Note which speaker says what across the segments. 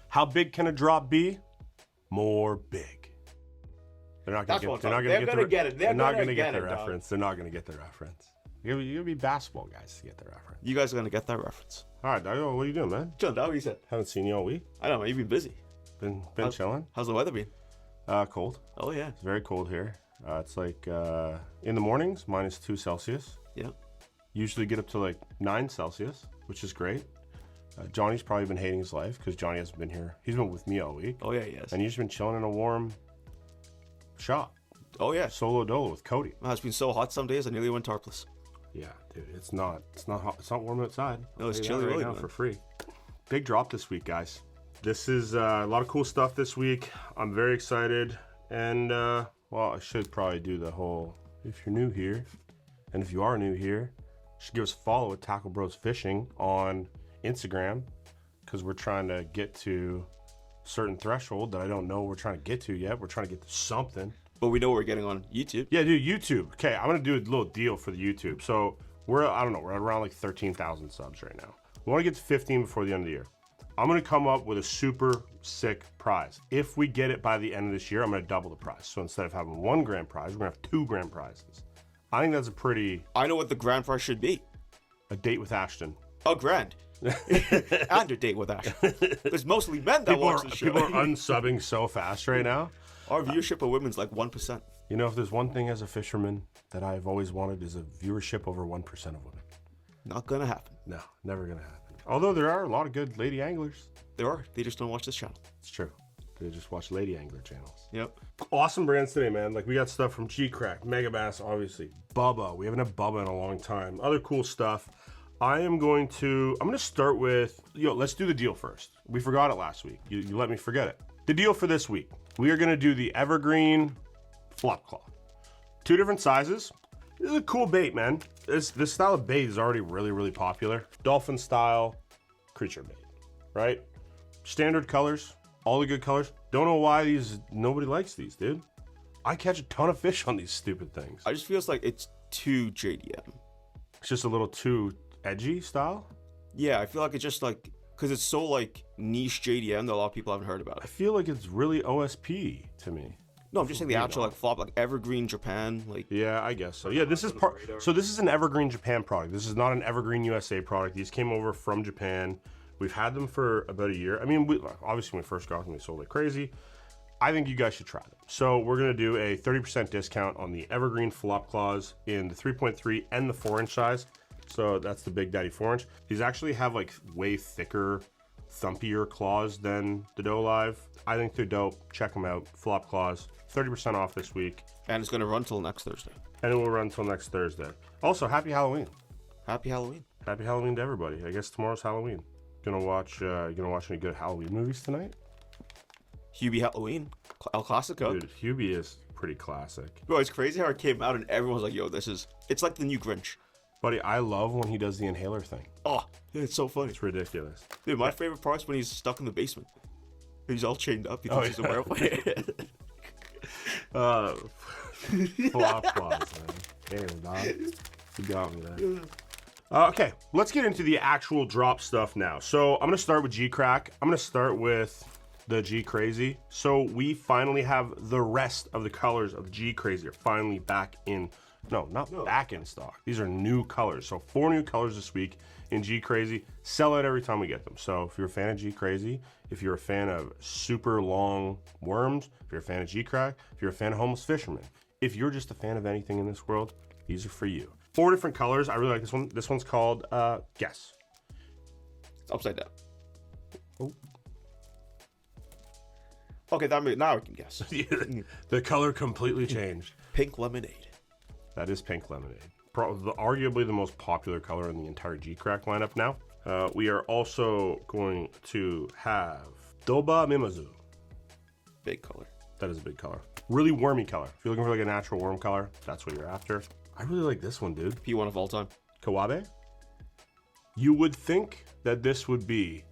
Speaker 1: How big can a drop be? More big. They're not going to get. They're not going to get it. They're not going to get the reference. They're not going to get the reference. You're going to be basketball guys to get the reference.
Speaker 2: You guys are going to get that reference.
Speaker 1: All right, Dario, what are you doing, man?
Speaker 2: Chilling, dog. What you said?
Speaker 1: Haven't seen you all week.
Speaker 2: I know, man. You've been busy.
Speaker 1: Been chilling.
Speaker 2: How's the weather been?
Speaker 1: Cold.
Speaker 2: Oh yeah.
Speaker 1: It's very cold here. It's like in the mornings -2 Celsius.
Speaker 2: Yeah.
Speaker 1: Usually get up to like 9 Celsius, which is great. Johnny's probably been hating his life because Johnny hasn't been here. He's been with me all week.
Speaker 2: Oh yeah, he has.
Speaker 1: And he's been chilling in a warm shop.
Speaker 2: Oh yeah.
Speaker 1: Solo dolo with Cody.
Speaker 2: Man, it's been so hot some days I nearly went tarpless.
Speaker 1: Yeah, dude, it's not hot. It's not warm outside.
Speaker 2: No, it's chilly right
Speaker 1: now for free. Big drop this week, guys. This is a lot of cool stuff this week. I'm very excited. And, well, I should probably do the whole, if you're new here, and if you are new here, you should give us a follow at Tackle Bros Fishing on Instagram, because we're trying to get to a certain threshold that I don't know we're trying to get to yet. We're trying to get to something.
Speaker 2: But we know we're getting on YouTube.
Speaker 1: Yeah, dude, YouTube. Okay, I'm going to do a little deal for the YouTube. So we're at around like 13,000 subs right now. We want to get to 15 before the end of the year. I'm going to come up with a super sick prize. If we get it by the end of this year, I'm going to double the prize. So instead of having 1 grand prize, we're going to have 2 grand prizes. I think that's a pretty...
Speaker 2: I know what the grand prize should be.
Speaker 1: A date with Ashton.
Speaker 2: A grand. And a date with Ashton. There's mostly men that watch the show.
Speaker 1: People are unsubbing so fast right now.
Speaker 2: Our viewership of women's like 1%.
Speaker 1: You know, if there's one thing as a fisherman that I've always wanted is a viewership over 1% of women.
Speaker 2: Not going to happen.
Speaker 1: No, never going to happen. Although there are a lot of good lady anglers.
Speaker 2: There are. They just don't watch this channel.
Speaker 1: It's true. They just watch lady angler channels.
Speaker 2: Yep.
Speaker 1: Awesome brands today, man. Like, we got stuff from Geecrack, Megabass, obviously. Bubba. We haven't had Bubba in a long time. Other cool stuff. I'm going to start with, let's do the deal first. We forgot it last week. You let me forget it. The deal for this week. We are going to do the Evergreen Flopcraw. 2 different sizes. This is a cool bait, man. This style of bait is already really, really popular. Dolphin style creature bait, right? Standard colors, all the good colors. Don't know why nobody likes these, dude. I catch a ton of fish on these stupid things.
Speaker 2: I just feels like it's too JDM.
Speaker 1: It's just a little too edgy style.
Speaker 2: Yeah, I feel like it's just like, because it's so like niche JDM that a lot of people haven't heard about
Speaker 1: I
Speaker 2: it.
Speaker 1: feel like it's really OSP to me.
Speaker 2: No, I'm just saying the actual like flop, like Evergreen Japan, like.
Speaker 1: Yeah, I guess so. Yeah, this is part. So this is an Evergreen Japan product. This is not an Evergreen USA product. These came over from Japan. We've had them for about a year. I mean, obviously when we first got them, we sold like crazy. I think you guys should try them. So we're gonna do a 30% discount on the Evergreen Flopcraws in the 3.3 and the 4-inch size. So that's the Big Daddy 4-inch. These actually have like way thicker, thumpier claws than the Doe Live. I think they're dope. Check them out. Flopcraws, 30% off this week.
Speaker 2: And it's gonna run till next Thursday.
Speaker 1: And it will run till next Thursday. Also, happy Halloween.
Speaker 2: Happy Halloween.
Speaker 1: Happy Halloween to everybody. I guess tomorrow's Halloween. Gonna watch any good Halloween movies tonight?
Speaker 2: Hubie Halloween. El Clasico.
Speaker 1: Dude, Hubie is pretty classic.
Speaker 2: Bro, it's crazy how it came out and everyone's like, yo, it's like the new Grinch.
Speaker 1: Buddy, I love when he does the inhaler thing.
Speaker 2: Oh, it's so funny.
Speaker 1: It's ridiculous.
Speaker 2: Dude, my favorite part's when he's stuck in the basement. He's all chained up. He thinks he's a werewolf.
Speaker 1: Flopclaws, man. Damn, dog. You got me there. Okay, let's get into the actual drop stuff now. So I'm gonna start with Geecrack. I'm gonna start with the G Crazy. So we finally have the rest of the colors of G Crazy are finally back in. No, back in stock. These are new colors. So 4 new colors this week in G Crazy. Sell out every time we get them. So if you're a fan of G Crazy, if you're a fan of super long worms, if you're a fan of Geecrack, if you're a fan of homeless fishermen, if you're just a fan of anything in this world, these are for you. 4 different colors. I really like this one. This one's called Guess.
Speaker 2: It's upside down.
Speaker 1: Oh.
Speaker 2: Okay, now I can guess.
Speaker 1: The color completely changed.
Speaker 2: Pink lemonade.
Speaker 1: That is pink lemonade. Arguably the most popular color in the entire Geecrack lineup now. We are also going to have Doba Mimizu.
Speaker 2: Big color.
Speaker 1: That is a big color. Really wormy color. If you're looking for like a natural worm color, that's what you're after. I really like this one, dude.
Speaker 2: P1 of all time.
Speaker 1: Kawabe. You would think that this would be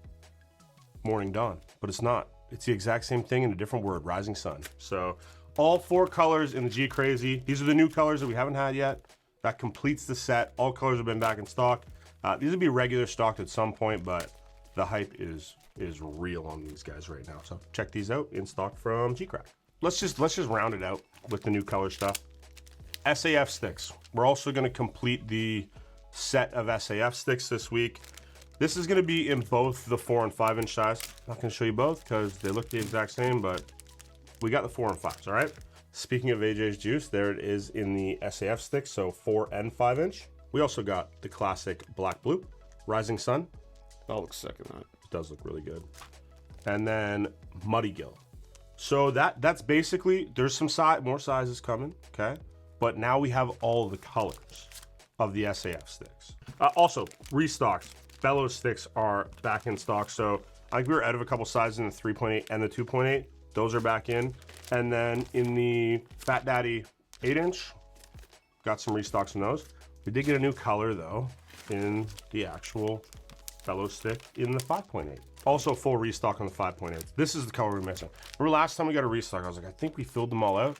Speaker 1: Morning Dawn, but it's not. It's the exact same thing in a different word, Rising Sun. So all 4 colors in the G Crazy. These are the new colors that we haven't had yet. That completes the set. All colors have been back in stock. These will be regular stocked at some point, but the hype is real on these guys right now. So check these out in stock from Geecrack. Let's just round it out with the new color stuff. SAF sticks. We're also going to complete the set of SAF sticks this week. This is going to be in both the 4 and 5 inch size. I'm not going to show you both because they look the exact same, but we got the 4 and 5s, all right? Speaking of AJ's juice, there it is in the SAF stick, so 4 and 5 inch. We also got the classic black blue, Rising Sun.
Speaker 2: That looks sick in that.
Speaker 1: It does look really good. And then Muddy Gill. So that's basically, there's some more sizes coming, okay? But now we have all the colors of the SAF sticks. Also, restocks. Bellows sticks are back in stock. So I think we were out of a couple sizes in the 3.8 and the 2.8. Those are back in. And then in the Fat Daddy 8 inch, got some restocks in those. We did get a new color though in the actual Bellows stick in the 5.8. Also full restock on the 5.8. This is the color we're missing. Remember last time we got a restock, I was like, I think we filled them all out.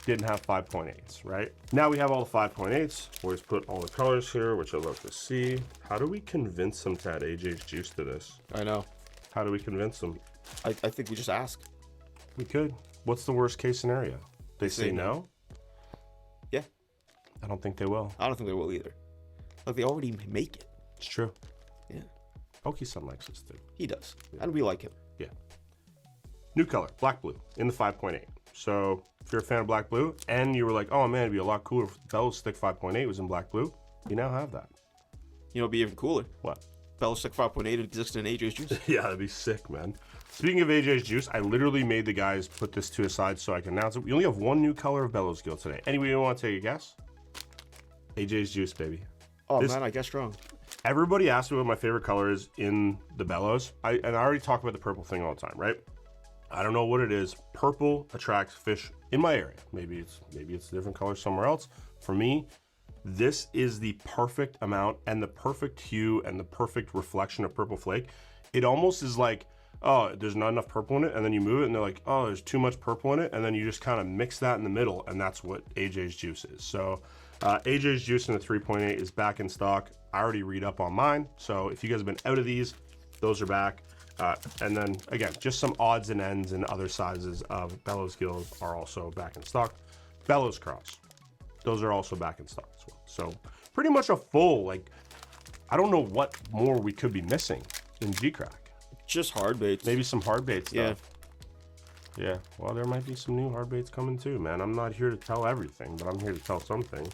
Speaker 1: Didn't have 5.8s, right? Now we have all the 5.8s. Always put all the colors here, which I love to see. How do we convince them to add AJ's juice to this?
Speaker 2: I know.
Speaker 1: How do we convince them?
Speaker 2: I think we just ask.
Speaker 1: We could. What's the worst case scenario? They say no?
Speaker 2: Yeah.
Speaker 1: I don't think they will.
Speaker 2: I don't think they will either. Like, they already make it.
Speaker 1: It's true.
Speaker 2: Yeah.
Speaker 1: Pokey-san likes this too.
Speaker 2: He does. Yeah. And we like him.
Speaker 1: Yeah. New color, black blue, in the 5.8. So if you're a fan of black blue and you were like, oh man, it'd be a lot cooler if the Bellows Stick 5.8 was in black blue, you now have that.
Speaker 2: You know, it'd be even cooler.
Speaker 1: What?
Speaker 2: Bellows Stick 5.8 exists in AJ's juice.
Speaker 1: Yeah, that'd be sick, man. Speaking of AJ's juice, I literally made the guys put this to a side so I can announce it. We only have one new color of Bellows Gill today. Anybody want to take a guess? AJ's juice, baby.
Speaker 2: Oh man, I guess wrong.
Speaker 1: Everybody asks me what my favorite color is in the Bellows. And I already talk about the purple thing all the time, right? I don't know what it is. Purple attracts fish in my area. Maybe it's a different color somewhere else. For me, this is the perfect amount and the perfect hue and the perfect reflection of purple flake. It almost is like, oh, there's not enough purple in it, and then you move it and they're like, oh, there's too much purple in it, and then you just kind of mix that in the middle, and that's what AJ's juice is. So AJ's juice in the 3.8 is back in stock. I already read up on mine, so if you guys have been out of these, those are back. And then again, just some odds and ends and other sizes of Bellows Gills are also back in stock. Bellows Craws, those are also back in stock as well. So pretty much a full, like, I don't know what more we could be missing in Geecrack.
Speaker 2: Just hard baits.
Speaker 1: Maybe some hard bait stuff. Yeah, well, there might be some new hard baits coming too, man. I'm not here to tell everything, but I'm here to tell some things.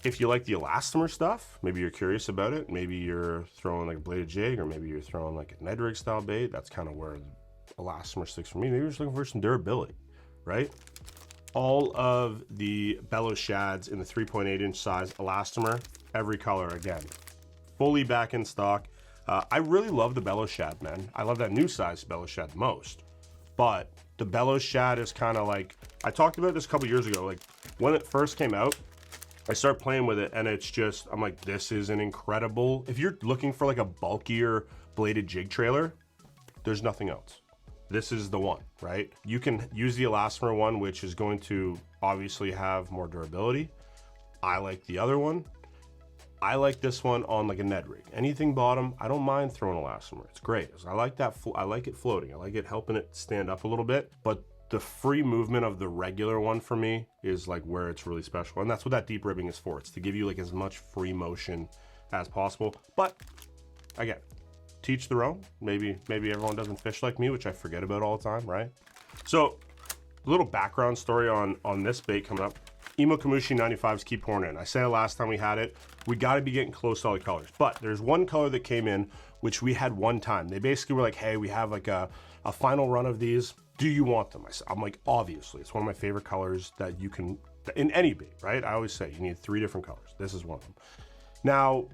Speaker 1: If you like the elastomer stuff, maybe you're curious about it. Maybe you're throwing like a bladed jig, or maybe you're throwing like a Ned rig style bait. That's kind of where the elastomer sticks for me. Maybe you're just looking for some durability, right? All of the Bellows Shads in the 3.8 inch size elastomer, every color again, fully back in stock. I really love the Bellows Shad, man. I love that new size Bellows Shad the most. But the Bellows Shad is kind of like, I talked about this a couple years ago. Like when it first came out, I start playing with it and it's just, I'm like, this is an incredible, if you're looking for like a bulkier bladed jig trailer, there's nothing else. This is the one, right? You can use the elastomer one, which is going to obviously have more durability. I like the other one. I like this one on like a Ned rig. Anything bottom, I don't mind throwing elastomer. It's great. I like that. I like it floating. I like it helping it stand up a little bit. But the free movement of the regular one for me is like where it's really special. And that's what that deep ribbing is for. It's to give you like as much free motion as possible. But again, teach their own. Maybe everyone doesn't fish like me, which I forget about all the time, right? So a little background story on this bait coming up. Imokemushi 95s keep pouring in. I said it last time we had it. We got to be getting close to all the colors. But there's one color that came in, which we had one time. They basically were like, hey, we have like a final run of these. Do you want them? I'm like, obviously. It's one of my favorite colors that you can, in any bait, right? I always say you need 3 different colors. This is one of them. Now,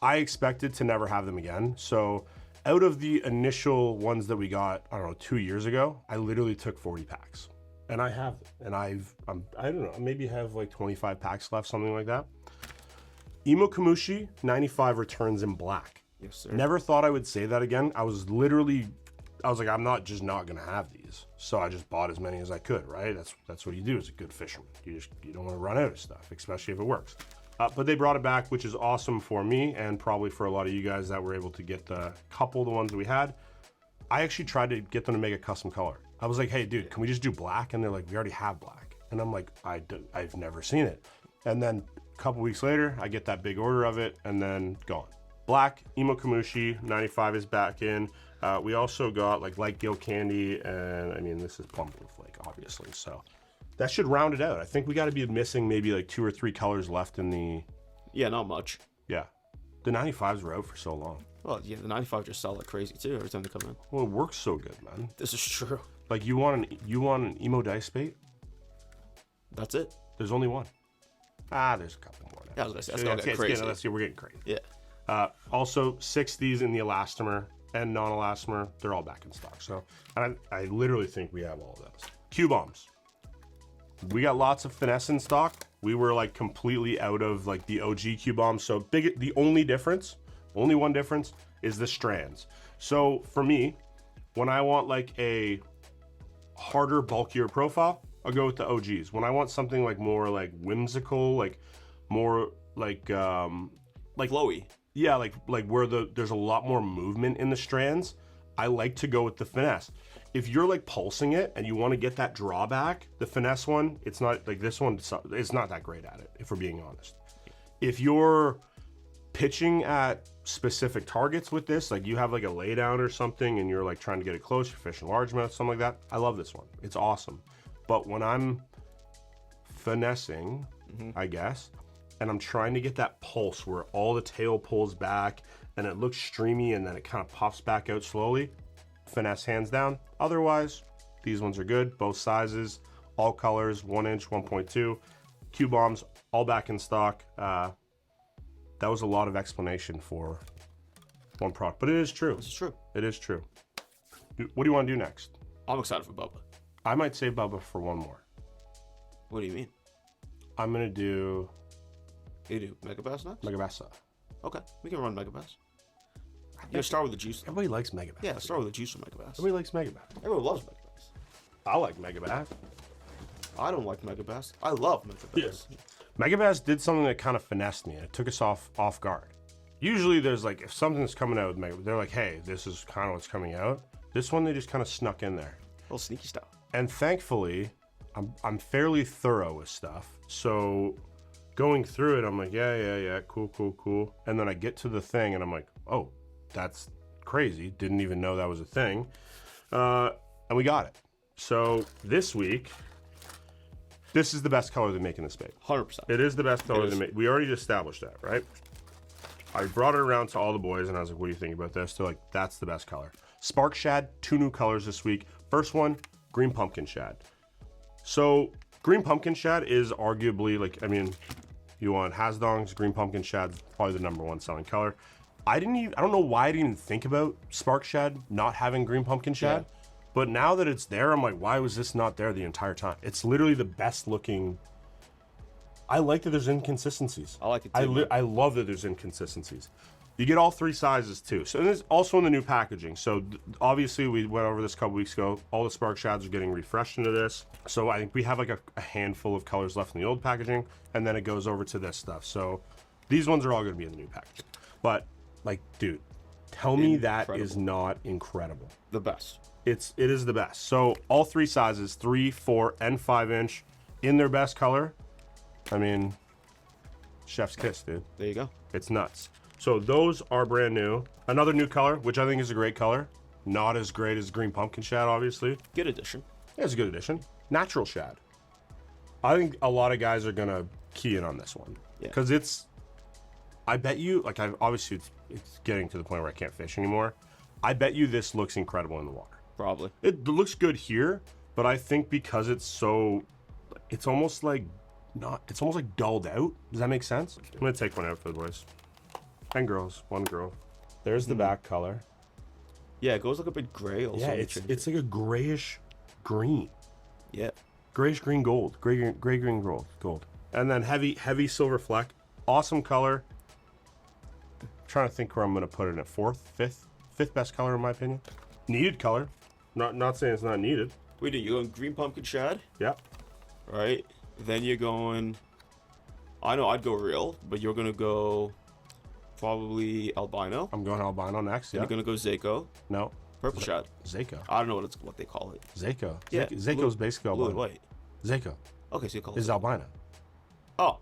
Speaker 1: I expected to never have them again. So out of the initial ones that we got, I don't know, 2 years ago, I literally took 40 packs. And I have them. And I don't know, maybe have like 25 packs left, something like that. Imokemushi 95 returns in black.
Speaker 2: Yes, sir.
Speaker 1: Never thought I would say that again. I was like, I'm not gonna have these. So I just bought as many as I could, right? That's what you do as a good fisherman. You don't want to run out of stuff, especially if it works. But they brought it back, which is awesome for me and probably for a lot of you guys that were able to get the couple of the ones that we had. I actually tried to get them to make a custom color. I was like, hey, dude, can we just do black? And they're like, we already have black. And I'm like, I've never seen it. And then a couple weeks later, I get that big order of it and then gone. Black, Imokemushi, 95 is back in. We also got like light Gill candy, and I mean, this is plum blue flake, obviously. So that should round it out. I think we got to be missing maybe like 2 or 3 colors left in the...
Speaker 2: Yeah, not much.
Speaker 1: Yeah. The 95s were out for so long.
Speaker 2: Well, yeah, the 95 just sell like crazy too every time they come in.
Speaker 1: Well, it works so good, man.
Speaker 2: This is true.
Speaker 1: Like, you want an emo dice bait?
Speaker 2: That's it.
Speaker 1: There's only one. There's a couple more now.
Speaker 2: Yeah, I was gonna say, that's gonna get crazy.
Speaker 1: We're getting crazy.
Speaker 2: Yeah.
Speaker 1: Also, 60s in the Elastomer and non-Elastomer, they're all back in stock. So I literally think we have all of those. Q-bombs. We got lots of finesse in stock. We were like completely out of like the OG Q-bombs. So the only one difference is the strands. So for me, when I want like a harder, bulkier profile, I'll go with the OGs. When I want something like more like whimsical, like more like
Speaker 2: flowy.
Speaker 1: Yeah, like where there's a lot more movement in the strands, I like to go with the finesse. If you're like pulsing it and you want to get that drawback, the finesse one, it's not like this one, it's not that great at it, if we're being honest. If you're pitching at specific targets with this, like you have like a laydown or something and you're like trying to get it close, you're fishing largemouth, something like that, I love this one. It's awesome. But when I'm finessing, I guess, and I'm trying to get that pulse where all the tail pulls back and it looks streamy and then it kind of puffs back out slowly, finesse hands down. Otherwise, these ones are good, both sizes, all colors, 1 inch, 1.2. Q-bombs, all back in stock. That was a lot of explanation for one product, but it is true.
Speaker 2: This is true.
Speaker 1: It is true. What do you want to do next?
Speaker 2: I'm excited for Bubba.
Speaker 1: I might save Bubba for one more.
Speaker 2: What do you mean?
Speaker 1: I'm going to do...
Speaker 2: You do Megabass next?
Speaker 1: Megabass.
Speaker 2: Okay, we can run Megabass. Yeah, start with the juice.
Speaker 1: Everybody likes Megabass.
Speaker 2: Yeah, start with the juice for Megabass.
Speaker 1: Everybody likes Megabass.
Speaker 2: Everyone loves Megabass.
Speaker 1: I like Megabass.
Speaker 2: I don't like Megabass. I love Megabass.
Speaker 1: Yeah. Megabass did something that kind of finessed me. It took us off guard. Usually there's like, if something's coming out with Megabass, they're like, hey, this is kind of what's coming out. This one, they just kind of snuck in there.
Speaker 2: A little sneaky stuff.
Speaker 1: And thankfully, I'm fairly thorough with stuff. So going through it, I'm like, yeah, cool. And then I get to the thing and I'm like, oh, that's crazy. Didn't even know that was a thing. And we got it. So this week, this is the best color they make in this bait.
Speaker 2: 100%.
Speaker 1: It is the best color they make. We already established that, right? I brought it around to all the boys and I was like, what do you think about this? They're like, that's the best color. Spark Shad, 2 new colors this week. First one, green pumpkin shad. So green pumpkin shad is arguably like, I mean, you want Hasdong's green pumpkin shad, probably the #1 selling color. I don't know why I didn't even think about Spark Shad not having green pumpkin shad, but now that it's there, I'm like, why was this not there the entire time? It's literally the best looking. I like that there's inconsistencies.
Speaker 2: I like it too.
Speaker 1: I love that there's inconsistencies. You get all 3 sizes too. So there's also in the new packaging. So obviously we went over this a couple weeks ago. All the Spark Shads are getting refreshed into this. So I think we have like a handful of colors left in the old packaging, and then it goes over to this stuff. So these ones are all going to be in the new packaging. But like, dude, tell me that is not incredible.
Speaker 2: The best.
Speaker 1: It is the best. So all 3 sizes, 3, 4, and 5 inch in their best color. I mean, chef's kiss, dude.
Speaker 2: There you go.
Speaker 1: It's nuts. So those are brand new. Another new color, which I think is a great color. Not as great as green pumpkin shad, obviously.
Speaker 2: Good addition.
Speaker 1: Yeah, it's a good addition. Natural shad. I think a lot of guys are gonna key in on this one.
Speaker 2: Yeah.
Speaker 1: Because I bet you, like, obviously it's getting to the point where I can't fish anymore. I bet you this looks incredible in the water.
Speaker 2: Probably.
Speaker 1: It looks good here, but I think because it's almost like dulled out. Does that make sense? I'm gonna take one out for the boys. And girls, 1 girl. There's the back color.
Speaker 2: Yeah, it goes like a bit gray also.
Speaker 1: Yeah, it's like a grayish green.
Speaker 2: Yeah.
Speaker 1: Grayish green gold. Gray green gold. And then heavy silver fleck. Awesome color. I'm trying to think where I'm gonna put it at 4th, 5th best color in my opinion. Needed color. Not saying it's not needed.
Speaker 2: Wait, you're going green pumpkin shad?
Speaker 1: Yeah.
Speaker 2: Right. Then you're going I know I'd go real, but you're gonna go probably albino.
Speaker 1: I'm going albino next. Yeah.
Speaker 2: You're gonna go Zako.
Speaker 1: No.
Speaker 2: Purple shad.
Speaker 1: Zako.
Speaker 2: I don't know what they call it.
Speaker 1: Zako.
Speaker 2: Yeah,
Speaker 1: Zako's basically
Speaker 2: Blue
Speaker 1: albino.
Speaker 2: and white.
Speaker 1: Zako
Speaker 2: Okay, so you call it.
Speaker 1: is albino.
Speaker 2: Oh,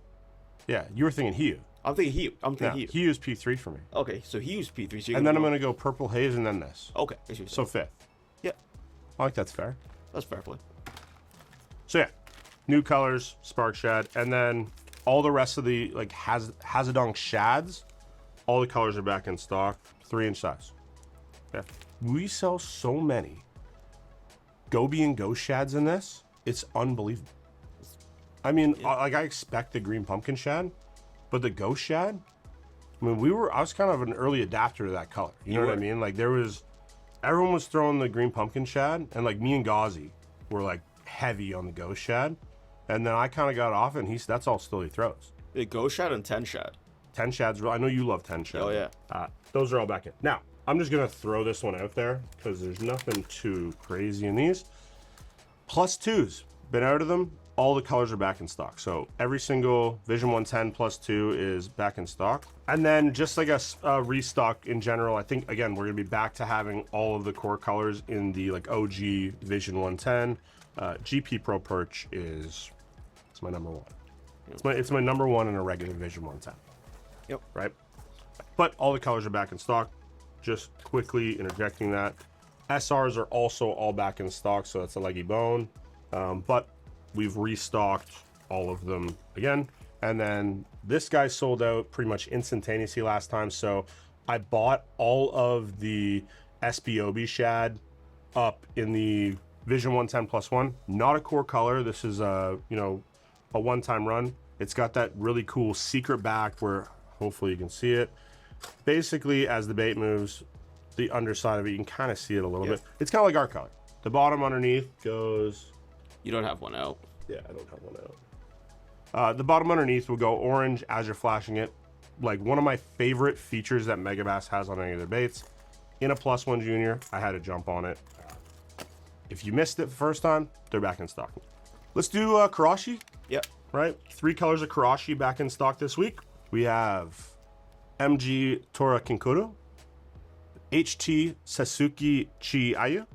Speaker 1: Yeah, you were thinking Hiu.
Speaker 2: I'm thinking Hiu. I'm thinking Hiu.
Speaker 1: Hiu is P3 for me.
Speaker 2: Okay, so Hiu's P3. So you're
Speaker 1: And then I'm
Speaker 2: go...
Speaker 1: going to go purple haze and then this.
Speaker 2: Okay, I see what you're
Speaker 1: So
Speaker 2: saying.
Speaker 1: 5th.
Speaker 2: Yeah,
Speaker 1: I like that's fair.
Speaker 2: that's fair play.
Speaker 1: So yeah, new colors, Spark Shad, and then all the rest of the like Hazadong Shads, all the colors are back in stock, 3-inch size. Yeah. We sell so many Gobi and Ghost Shads in this, it's unbelievable. I mean, like I expect the green pumpkin shad, but the Ghost Shad, I mean, I was kind of an early adapter to that color. You know what I mean? Like everyone was throwing the green pumpkin shad, and like me and Gauzy were like heavy on the Ghost Shad. And then I kind of got off, and that's all still he throws.
Speaker 2: Yeah, Ghost shad and 10 shad.
Speaker 1: 10 shads, I know you love 10 shad.
Speaker 2: Oh, yeah.
Speaker 1: Those are all back in. Now, I'm just going to throw this one out there because there's nothing too crazy in these. +2s, been out of them. All the colors are back in stock. So every single Vision 110 +2 is back in stock. And then just like a restock in general, I think, again, we're going to be back to having all of the core colors in the like OG Vision 110. GP Pro Perch is my number one. It's my number one in a regular Vision 110.
Speaker 2: Yep.
Speaker 1: Right? But all the colors are back in stock. Just quickly interjecting that. SRs are also all back in stock, so that's a leggy bone. But we've restocked all of them again. And then this guy sold out pretty much instantaneously last time. So I bought all of the SBOB shad up in the Vision 110 +1. Not a core color. This is a one-time run. It's got that really cool secret back where hopefully you can see it. Basically, as the bait moves, the underside of it, you can kind of see it a little bit. It's kind of like our color. The bottom underneath goes...
Speaker 2: You don't have one out.
Speaker 1: Yeah, I don't have one out. The bottom underneath will go orange as you're flashing it. Like one of my favorite features that Megabass has on any of their baits. In a +1 junior, I had to jump on it. If you missed it the first time, they're back in stock. Let's do Karashi.
Speaker 2: Yep.
Speaker 1: Right? 3 colors of Karashi back in stock this week. We have MG Tora Kinkuro, HT Sasuke Chi Ayu.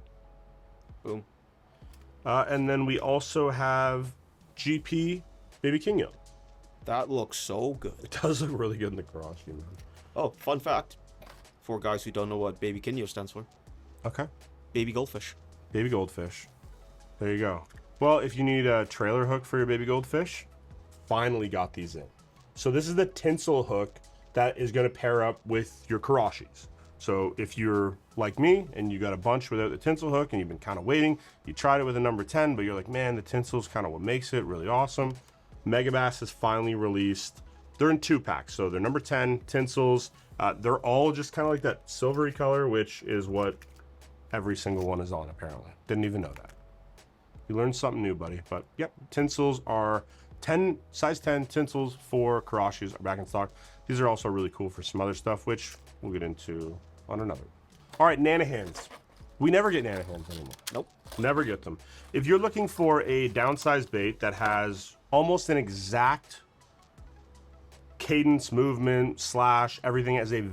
Speaker 2: Boom.
Speaker 1: And then we also have GP Baby Kinyo.
Speaker 2: That looks so good.
Speaker 1: It does look really good in the Karashi, man.
Speaker 2: Oh, fun fact. For guys who don't know what Baby Kinyo stands for.
Speaker 1: Okay.
Speaker 2: Baby goldfish.
Speaker 1: Baby goldfish. There you go. Well, if you need a trailer hook for your baby goldfish, finally got these in. So this is the tinsel hook that is going to pair up with your Karashis. So if you're like me and you got a bunch without the tinsel hook and you've been kind of waiting, you tried it with a number 10, but you're like, man, the tinsel's kind of what makes it really awesome. Megabass has finally released, they're in 2-packs. So they're number 10 tinsels. They're all just kind of like that silvery color, which is what every single one is on apparently. Didn't even know that. You learned something new, buddy. But yep, tinsels are size 10 tinsels for Karashis are back in stock. These are also really cool for some other stuff, which we'll get into on another. All right, Nanahans. We never get Nanahans anymore.
Speaker 2: Nope.
Speaker 1: Never get them. If you're looking for a downsized bait that has almost an exact cadence, movement, slash, everything as a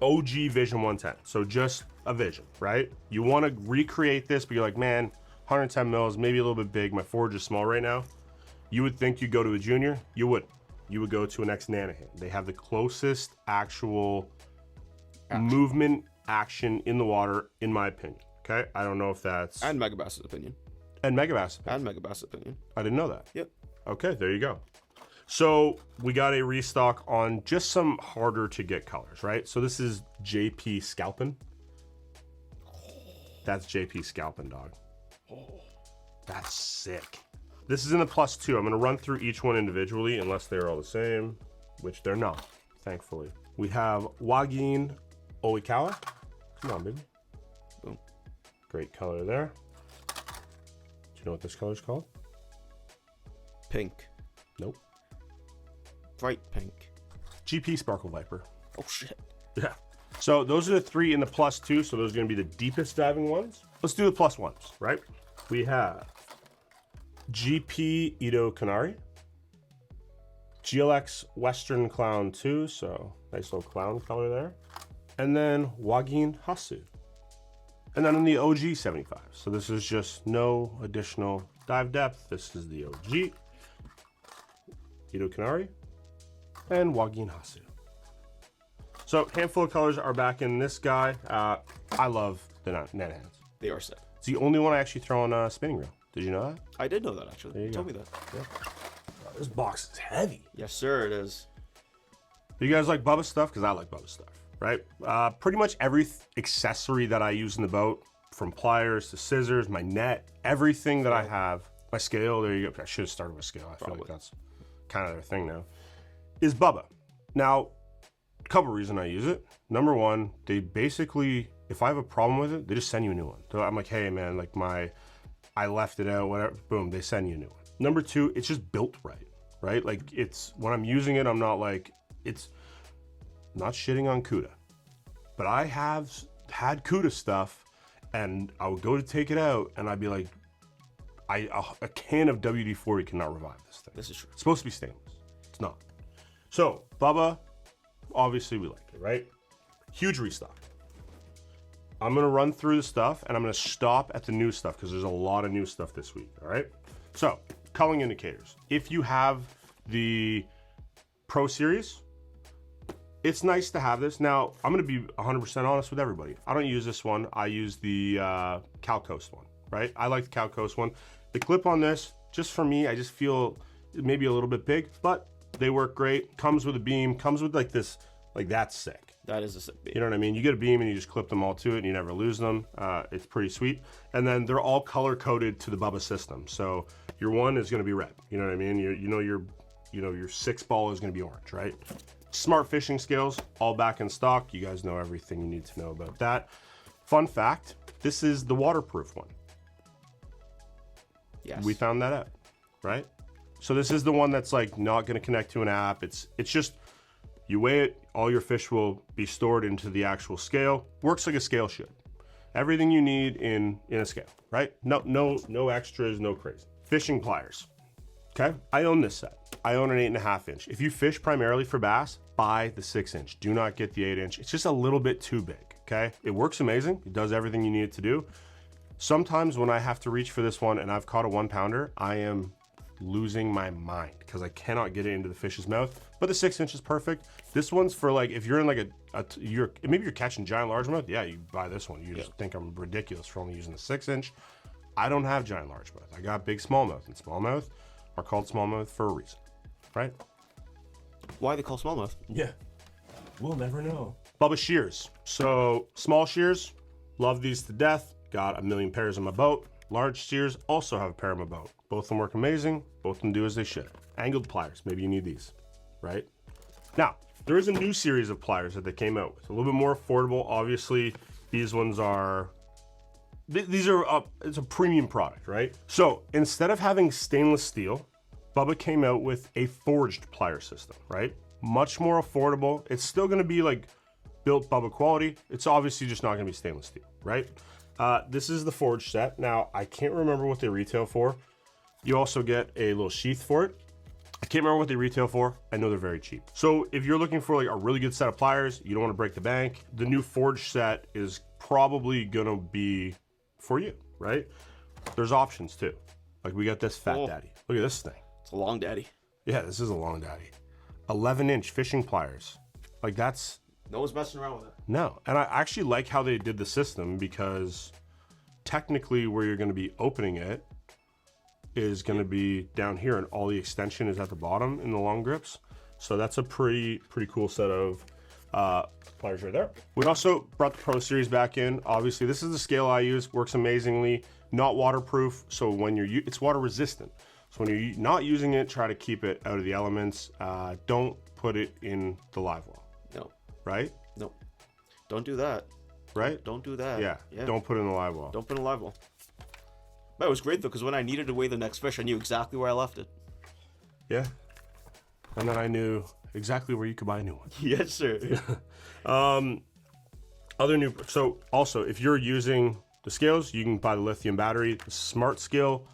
Speaker 1: OG Vision 110. So just a Vision, right? You want to recreate this, but you're like, man, 110 mils, maybe a little bit big. My forge is small right now. You would think you'd go to a junior. You wouldn't. You would go to an X-Nanahan. They have the closest actual movement action in the water, in my opinion. Okay? I don't know if that's...
Speaker 2: And Megabass's opinion.
Speaker 1: And Megabass.
Speaker 2: And Megabass's opinion.
Speaker 1: I didn't know that.
Speaker 2: Yep.
Speaker 1: Okay, there you go. So we got a restock on just some harder to get colors, right? So this is JP Sculpin. That's JP Sculpin, dog. That's sick. This is in the +2. I'm going to run through each one individually unless they're all the same, which they're not, thankfully. We have Wagin Oikawa. Come on, baby.
Speaker 2: Boom.
Speaker 1: Great color there. Do you know what this color is called?
Speaker 2: Pink.
Speaker 1: Nope.
Speaker 2: Bright pink.
Speaker 1: GP Sparkle Viper.
Speaker 2: Oh, shit.
Speaker 1: Yeah. So those are the 3 in the +2, so those are going to be the deepest diving ones. Let's do the +1s, right? We have GP Ito Kanari. GLX Western Clown 2, so nice little clown color there. And then Wagin Hasu. And then in the OG 75. So this is just no additional dive depth. This is the OG. Ito Kanari and Wagin Hasu. So handful of colors are back in this guy. I love the Nanahans.
Speaker 2: They are sick.
Speaker 1: It's the only one I actually throw on a spinning reel. Did you know that?
Speaker 2: I did know that actually. You told me that.
Speaker 1: Yeah. This box is heavy.
Speaker 2: Yes, sir, it is.
Speaker 1: You guys like Bubba stuff? Because I like Bubba stuff, right? Pretty much every accessory that I use in the boat, from pliers to scissors, my net, everything that I have, my scale, there you go. I should have started with scale. I feel like that's kind of their thing now, is Bubba. Now, a couple reasons I use it. Number one, they basically, if I have a problem with it, they just send you a new one. So I'm like, hey man, like I left it out, whatever, boom, they send you a new one. Number two, it's just built right? Like it's, when I'm using it, I'm not like, it's not shitting on Cuda, but I have had Cuda stuff and I would go to take it out and I'd be like, a can of WD-40 cannot revive this thing.
Speaker 2: This is true.
Speaker 1: It's supposed to be stainless. It's not. So Bubba, obviously we like it, right? Huge restock. I'm gonna run through the stuff and I'm gonna stop at the new stuff because there's a lot of new stuff this week, all right? So, culling indicators. If you have the Pro Series, it's nice to have this. Now, I'm gonna be 100% honest with everybody. I don't use this one. I use the Cal Coast one, right? I like the Cal Coast one. The clip on this, just for me, I just feel maybe a little bit big, but they work great. Comes with a beam, comes with like this, like that's sick.
Speaker 2: That is a sick beam.
Speaker 1: You know what I mean? You get a beam and you just clip them all to it and you never lose them. It's pretty sweet. And then they're all color coded to the Bubba system. So your one is gonna be red. You know what I mean? Your 6 ball is gonna be orange, right? Smart fishing scales, all back in stock. You guys know everything you need to know about that. Fun fact, this is the waterproof one.
Speaker 2: Yes.
Speaker 1: We found that out, right? So this is the one that's like not gonna connect to an app. It's just, you weigh it, all your fish will be stored into the actual scale. Works like a scale should. Everything you need in a scale, right? No extras, no crazy. Fishing pliers, okay? I own this set. I own an 8.5 inch. If you fish primarily for bass, buy the 6 inch. Do not get the 8 inch. It's just a little bit too big, okay? It works amazing. It does everything you need it to do. Sometimes when I have to reach for this one and I've caught a 1 pounder, I am losing my mind because I cannot get it into the fish's mouth. But the 6 inch is perfect. This one's for like, if you're in like maybe you're catching giant largemouth, yeah, you buy this one. You just think I'm ridiculous for only using the 6 inch. I don't have giant largemouth. I got big smallmouth, and smallmouth are called smallmouth for a reason, right?
Speaker 2: Why they call smallmouth?
Speaker 1: Yeah, we'll never know. Bubba shears. So small shears, love these to death. Got a million pairs on my boat. Large shears also have a pair on my boat. Both of them work amazing. Both of them do as they should. Angled pliers, maybe you need these, right? Now, there is a new series of pliers that they came out with. A little bit more affordable. Obviously, these ones are, it's a premium product, right? So instead of having stainless steel, Bubba came out with a forged plier system, right? Much more affordable. It's still gonna be like built Bubba quality. It's obviously just not gonna be stainless steel, right? This is the forged set. Now, I can't remember what they retail for. You also get a little sheath for it. I can't remember what they retail for. I know they're very cheap. So if you're looking for like a really good set of pliers, you don't want to break the bank, the new forged set is probably gonna be for you, right? There's options too. Like we got this fat daddy. Look at this thing.
Speaker 2: It's a long daddy.
Speaker 1: Yeah, this is a long daddy. 11-inch fishing pliers. Like that's...
Speaker 2: No one's messing around with it.
Speaker 1: No, and I actually like how they did the system because technically where you're gonna be opening it is gonna be down here and all the extension is at the bottom in the long grips. So that's a pretty cool set of pliers right there. We also brought the Pro Series back in. Obviously, this is the scale I use, works amazingly, not waterproof. So when it's water resistant. So when you're not using it, try to keep it out of the elements. Don't put it in the live well.
Speaker 2: No.
Speaker 1: Right?
Speaker 2: No. Don't do that.
Speaker 1: Right?
Speaker 2: Don't do that.
Speaker 1: Yeah. Don't put it in the live well.
Speaker 2: Don't put it in a live well. But it was great though, because when I needed to weigh the next fish, I knew exactly where I left it.
Speaker 1: Yeah. And then I knew exactly where you could buy a new one.
Speaker 2: Yes, sir.
Speaker 1: So also, if you're using the scales, you can buy the lithium battery. The Smart Scale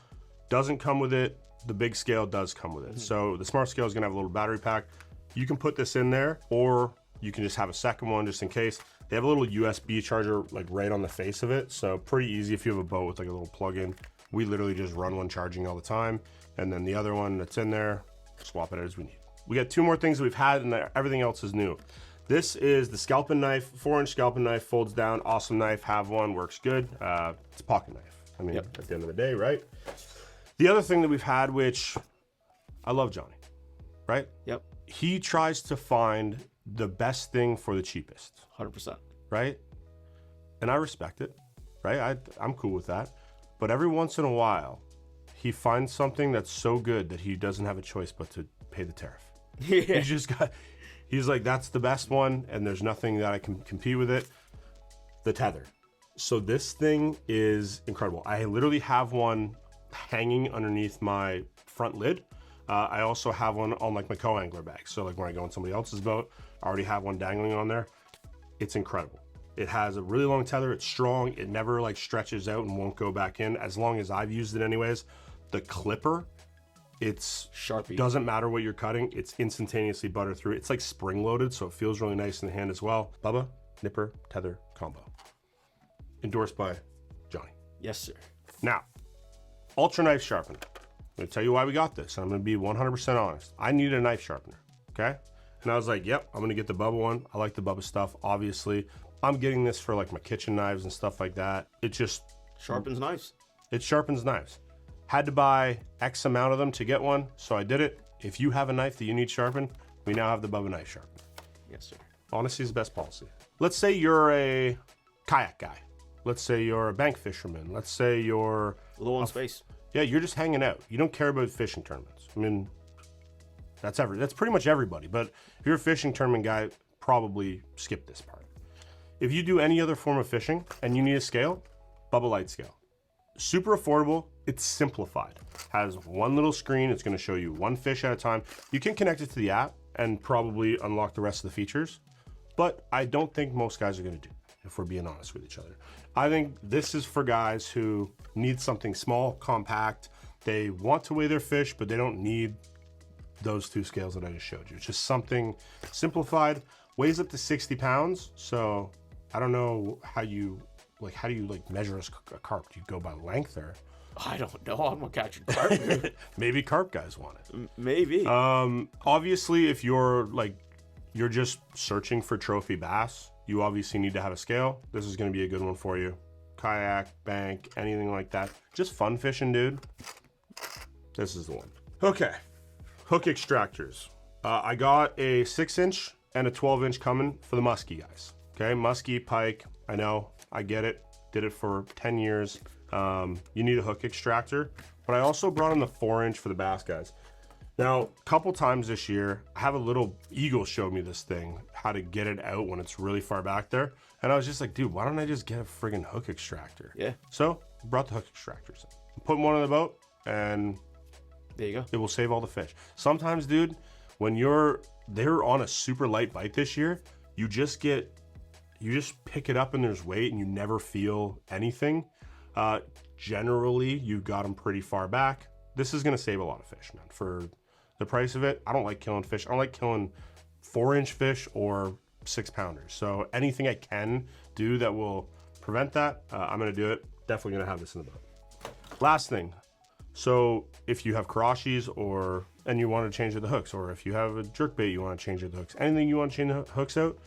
Speaker 1: doesn't come with it, the big scale does come with it. So the smart scale is gonna have a little battery pack. You can put this in there, or you can just have a second one just in case. They have a little USB charger like right on the face of it. So pretty easy if you have a boat with like a little plug-in. We literally just run one charging all the time. And then the other one that's in there, swap it as we need. We got 2 more things that we've had, and everything else is new. This is the Sculpin knife, 4-inch Sculpin knife, folds down, awesome knife, have one, works good. It's a pocket knife. I mean, at the end of the day, right? The other thing that we've had, which I love Johnny, right?
Speaker 2: Yep.
Speaker 1: He tries to find the best thing for the cheapest.
Speaker 2: 100%.
Speaker 1: Right? And I respect it, right? I'm cool with that. But every once in a while, he finds something that's so good that he doesn't have a choice but to pay the tariff.
Speaker 2: Yeah.
Speaker 1: He's like, that's the best one, and there's nothing that I can compete with it. The Tether. So this thing is incredible. I literally have one hanging underneath my front lid. I also have one on like my co-angler bag. So like when I go on somebody else's boat, I already have one dangling on there. It's incredible. It has a really long tether. It's strong. It never like stretches out and won't go back in as long as I've used it anyways. The clipper, it's
Speaker 2: Sharpie.
Speaker 1: Doesn't matter what you're cutting. It's instantaneously butter through. It's like spring loaded, so it feels really nice in the hand as well. Bubba, nipper, tether combo. Endorsed by Johnny.
Speaker 2: Yes, sir.
Speaker 1: Now, ultra knife sharpener. I'm gonna tell you why we got this. And I'm gonna be 100% honest. I needed a knife sharpener, okay? And I was like, yep, I'm gonna get the Bubba one. I like the Bubba stuff, obviously. I'm getting this for like my kitchen knives and stuff like that. It just
Speaker 2: Sharpens knives.
Speaker 1: It sharpens knives. Had to buy X amount of them to get one, so I did it. If you have a knife that you need sharpened, we now have the Bubba knife sharpener.
Speaker 2: Yes, sir.
Speaker 1: Honesty is the best policy. Let's say you're a kayak guy. Let's say you're a bank fisherman. Let's say you're
Speaker 2: Low on space.
Speaker 1: Yeah, you're just hanging out. You don't care about fishing tournaments. I mean, that's pretty much everybody. But if you're a fishing tournament guy, probably skip this part. If you do any other form of fishing and you need a scale, Bubba Lite scale. Super affordable. It's simplified. Has one little screen. It's going to show you one fish at a time. You can connect it to the app and probably unlock the rest of the features. But I don't think most guys are going to do that, if we're being honest with each other. I think this is for guys who need something small, compact. They want to weigh their fish, but they don't need those 2 scales that I just showed you. It's just something simplified. Weighs up to 60 pounds. So I don't know how do you measure a carp? Do you go by length or?
Speaker 2: I don't know. I'm gonna catch a carp.
Speaker 1: Maybe carp guys want it.
Speaker 2: Maybe.
Speaker 1: Obviously, if you're just searching for trophy bass, you obviously need to have a scale. This is gonna be a good one for you. Kayak, bank, anything like that. Just fun fishing, dude. This is the one. Okay, hook extractors. I got a 6-inch and a 12-inch coming for the muskie guys. Okay, muskie, pike. I know, I get it. Did it for 10 years. You need a hook extractor, but I also brought in the 4-inch for the bass guys. Now, a couple times this year, I have a little Eagle showed me this thing, how to get it out when it's really far back there. And I was just like, dude, why don't I just get a friggin' hook extractor?
Speaker 2: Yeah.
Speaker 1: So, brought the hook extractors in. Put one on the boat, and
Speaker 2: there you go.
Speaker 1: it will save all the fish. Sometimes, dude, when they're on a super light bite this year, you just pick it up and there's weight and you never feel anything. Generally, you got them pretty far back. This is gonna save a lot of fish, man. For the price of it, I don't like killing fish. I don't like killing 4-inch fish or 6-pounders. So anything I can do that will prevent that, I'm gonna do it. Definitely gonna have this in the boat. Last thing. So if you have Karashis and you want to change the hooks, or if you have a jerkbait, you want to change the hooks, anything you want to change the hooks out,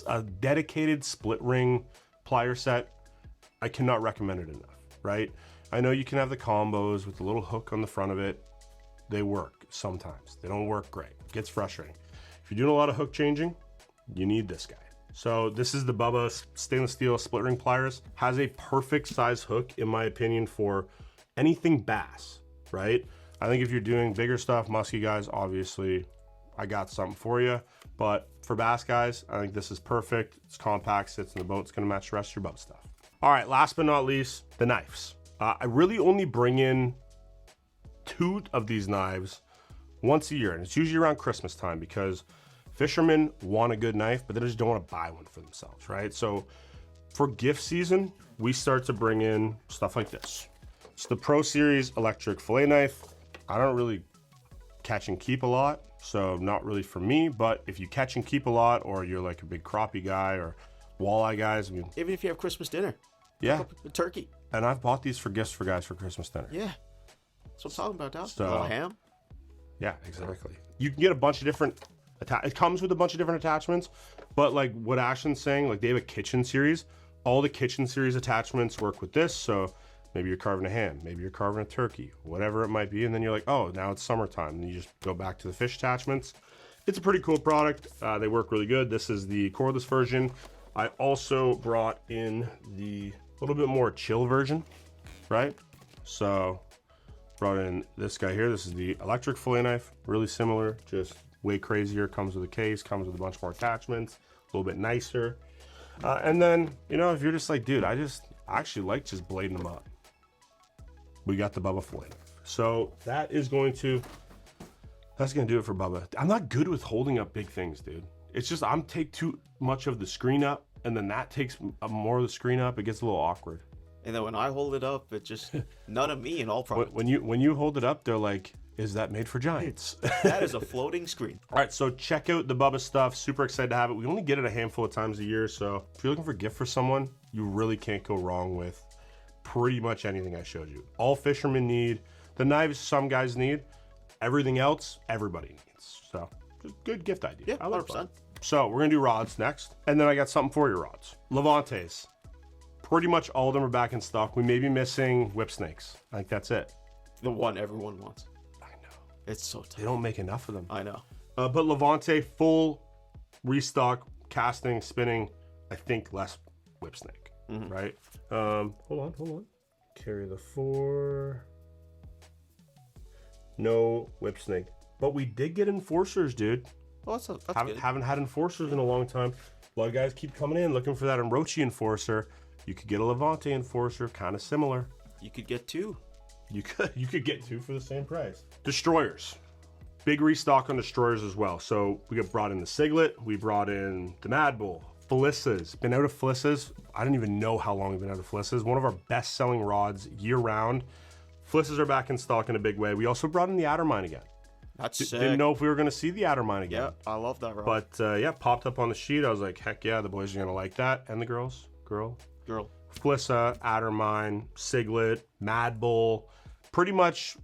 Speaker 1: a dedicated split ring plier set, I cannot recommend it enough, right? I know you can have the combos with the little hook on the front of it. They work sometimes. They don't work great. It gets frustrating. If you're doing a lot of hook changing, you need this guy. So this is the Bubba stainless steel split ring pliers. Has a perfect size hook, in my opinion, for anything bass, right? I think if you're doing bigger stuff, musky guys, obviously, I got something for you. But for bass guys, I think this is perfect. It's compact, sits in the boat. It's gonna match the rest of your boat stuff. All right, last but not least, the knives. I really only bring in 2 of these knives once a year, and it's usually around Christmas time because fishermen want a good knife, but they just don't want to buy one for themselves, right? So for gift season, we start to bring in stuff like this. It's the Pro Series electric fillet knife, I don't really catch and keep a lot, so not really for me. But if you catch and keep a lot, or you're like a big crappie guy or walleye guys, I mean,
Speaker 2: Even if you have Christmas dinner.
Speaker 1: yeah,
Speaker 2: A turkey.
Speaker 1: and I've bought these for gifts for guys for Christmas dinner.
Speaker 2: Yeah. That's what I'm talking about, Dad.
Speaker 1: So-
Speaker 2: A little ham.
Speaker 1: Yeah, exactly. You can get a bunch of different. It comes with a bunch of different attachments, but like what Ashton's saying, like they have a kitchen series. All the kitchen series attachments work with this. So maybe you're carving a ham, maybe you're carving a turkey, whatever it might be, and then you're like, oh, now it's summertime, and you just go back to the fish attachments. It's a pretty cool product. They work really good. This is the cordless version. I also brought in the little bit more chill version, right? So brought in this guy here. This is the electric fillet knife, really similar, just way crazier. Comes with a case, comes with a bunch more attachments, a little bit nicer. And then, you know, if you're just like, dude, I actually like just blading them up, we got the Bubba fillet knife. So that's gonna do it for Bubba. I'm not good with holding up big things, dude. It's just I'm take too much of the screen up, and then that takes more of the screen up. It gets a little awkward.
Speaker 2: And then when I hold it up, it just none of me in all products.
Speaker 1: When you hold it up, they're like, is that made for giants?
Speaker 2: That is a floating screen.
Speaker 1: All right, so check out the Bubba stuff. Super excited to have it. We only get it a handful of times a year, so if you're looking for a gift for someone, you really can't go wrong with pretty much anything I showed you. All fishermen need. The knives some guys need. Everything else, everybody needs. So, just good gift idea.
Speaker 2: Yeah,
Speaker 1: I like
Speaker 2: 100%.
Speaker 1: that. So, we're going to do rods next, and then I got something for your rods. Levantes. Pretty much all of them are back in stock. We may be missing whip snakes. I think that's it.
Speaker 2: The one everyone wants.
Speaker 1: I know.
Speaker 2: It's so
Speaker 1: They
Speaker 2: tough.
Speaker 1: don't make enough of them.
Speaker 2: I know.
Speaker 1: But Levante, full restock, casting, spinning, I think less whip snake, right? Hold on. Carry the 4. No whip snake. But we did get enforcers, dude.
Speaker 2: Well, that's good.
Speaker 1: Haven't had enforcers in a long time. A lot of guys keep coming in looking for that Orochi enforcer. You could get a Levante enforcer, kind of similar.
Speaker 2: You could get 2.
Speaker 1: You could get 2 for the same price. Destroyers. Big restock on destroyers as well. So we got brought in the Siglet. We brought in the Mad Bull. Felissas. Been out of Felissas. I don't even know how long we've been out of Felissas. One of our best selling rods year round. Felissas are back in stock in a big way. We also brought in the Addermine again.
Speaker 2: That's sick.
Speaker 1: Didn't know if we were going to see the Addermine again.
Speaker 2: Yeah, I love that rod.
Speaker 1: But yeah, popped up on the sheet. I was like, heck yeah, the boys are going to like that. And the girls.
Speaker 2: Girl.
Speaker 1: Felissa, Addermine, Siglet, Mad Bull, pretty much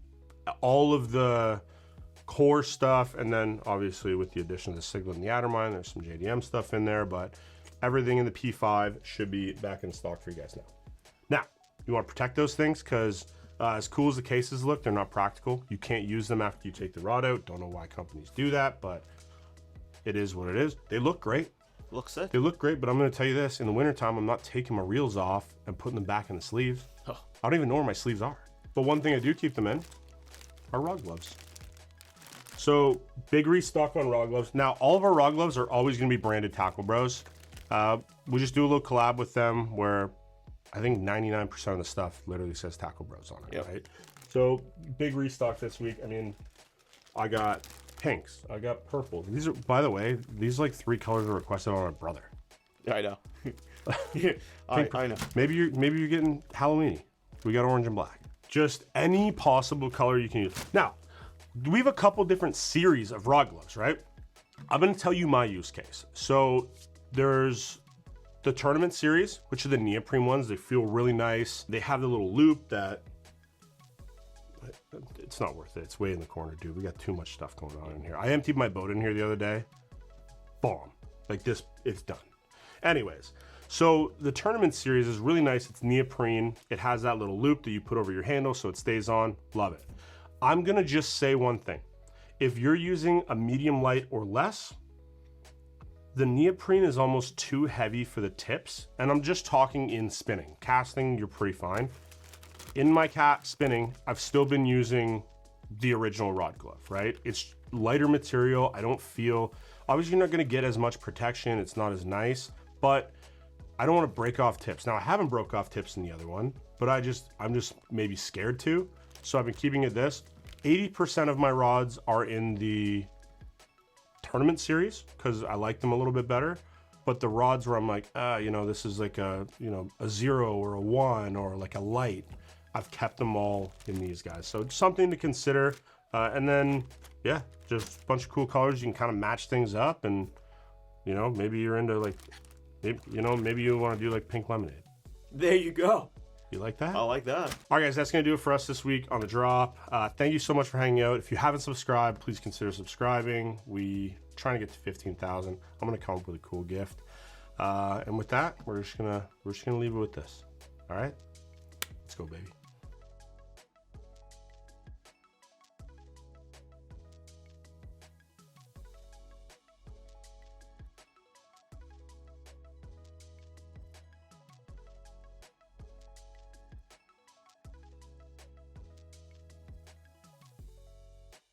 Speaker 1: all of the core stuff. And then obviously with the addition of the Siglet and the Addermine, there's some JDM stuff in there, but everything in the P5 should be back in stock for you guys now. Now, you want to protect those things because as cool as the cases look, they're not practical. You can't use them after you take the rod out. Don't know why companies do that, but it is what it is. They look great.
Speaker 2: Looks sick.
Speaker 1: They look great, but I'm going to tell you this. In the wintertime, I'm not taking my reels off and putting them back in the sleeves.
Speaker 2: Oh.
Speaker 1: I don't even know where my sleeves are. But one thing I do keep them in are rod gloves. So big restock on rod gloves. Now, all of our rod gloves are always going to be branded Tackle Bros. We just do a little collab with them where I think 99% of the stuff literally says Tackle Bros on it,
Speaker 2: Yep.
Speaker 1: right? So big restock this week. I mean, I got pinks. I got purples. These are, by the way, these like 3 colors are requested on my brother.
Speaker 2: I know. I know.
Speaker 1: Maybe you're getting Halloweeny. We got orange and black. Just any possible color you can use. Now, we have a couple different series of rod gloves, right? I'm going to tell you my use case. So there's the tournament series, which are the neoprene ones. They feel really nice. They have the little loop that it's not worth it. It's way in the corner, dude. We got too much stuff going on in here. I emptied my boat in here the other day. Bomb. Like this, it's done. Anyways, so the tournament series is really nice. It's neoprene. It has that little loop that you put over your handle so it stays on. Love it. I'm going to just say one thing. If you're using a medium light or less, the neoprene is almost too heavy for the tips. And I'm just talking in spinning. Casting, you're pretty fine. In my spinning, I've still been using the original rod glove, right? It's lighter material. I don't feel, obviously you're not going to get as much protection. It's not as nice, but I don't want to break off tips. Now I haven't broke off tips in the other one, but I'm just maybe scared to. So I've been keeping it this. 80% of my rods are in the tournament series because I like them a little bit better. But the rods where I'm like, this is like a 0 or a 1 or like a light, I've kept them all in these guys. So something to consider. And then, yeah, just a bunch of cool colors. You can kind of match things up, and you know, maybe you're into like, maybe you want to do like pink lemonade.
Speaker 2: There you go.
Speaker 1: You like that?
Speaker 2: I like that.
Speaker 1: All right, guys, that's going to do it for us this week on the drop. Thank you so much for hanging out. If you haven't subscribed, please consider subscribing. We trying to get to 15,000. I'm going to come up with a cool gift. And with that, we're just gonna leave it with this. All right, let's go, baby.